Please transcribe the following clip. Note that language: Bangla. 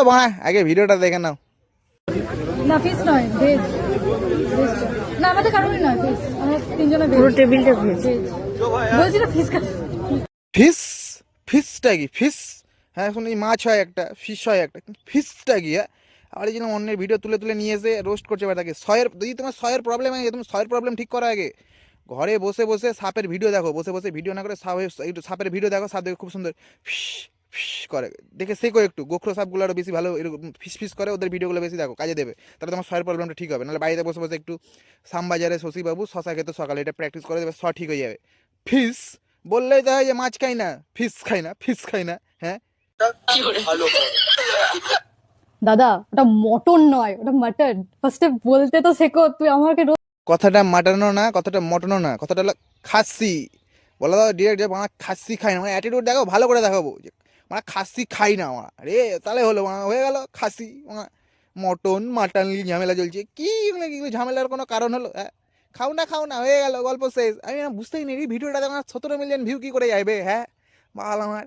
বাড়া আগে ভিডিওটা দেখে নাও। না ফিস নয়, ভেজ। না আমাদের কারোরই নয় ফিস, আমরা তিনজনে ভেজ। পুরো টেবিলটা ভেজ। বলছি না ফিস ফিস? ফিসটা কি ফিস? হ্যাঁ এখন এই মাছ হয় একটা, ফিশ হয় একটা, ফিসটা কি? হ্যাঁ আর এই জন্য অন্যের ভিডিও তুলে তুলে নিয়ে এসে রোস্ট করছে তাকে। সয়ের যদি তোমার সয়ের প্রবলেম হয় তুমি সয়ের প্রবলেম ঠিক করো আগে। ঘরে বসে বসে সাপের ভিডিও দেখো, বসে বসে ভিডিও না করে একটু সাপের ভিডিও দেখো, সাপ দেখে খুব সুন্দর ফিস ফিস করে, দেখে শেখো একটু। গোখরো সাপগুলো আরও বেশি ভালো এরকম ফিস ফিস করে, ওদের ভিডিওগুলো বেশি দেখো, কাজে দেবে। তাহলে তোমার সয়ের প্রবলেমটা ঠিক হবে। নাহলে বাড়িতে বসে বসে একটু শ্যামবাজারে শশীবাবু শশা খেতে সকালে এটা প্র্যাকটিস করে দেবে, ঠিক হয়ে যাবে। ফিস বললেই তো হয় যে মাছ খাই না, ফিস খাই না, ফিস খাই না। হ্যাঁ দাদা ওটা মটন নয়, ওটা মাটন। ফার্স্টে বলতে তো শেখো, তুই আমাকে কথাটা মাটানো না, কথাটা মটানো না, কথাটা হলো খাসি। বলা দাও ডিরেক্ট যে আমার খাসি খাই না, আমার অ্যাটিটিউড দেখো, ভালো করে দেখাবো যে আমার খাসি খাই না আমার। রে তাহলে হলো হয়ে গেল খাসি। মটন মাটন নিয়ে ঝামেলা চলছে কি? এগুলো ঝামেলার কোনো কারণ হলো? হ্যাঁ খাও না হয়ে গেল, গল্প শেষ। আমি বুঝতেই নেই এই ভিডিওটা তোমার 17 মিলিয়ন ভিউ কী করে যাবে। হ্যাঁ বাল আমার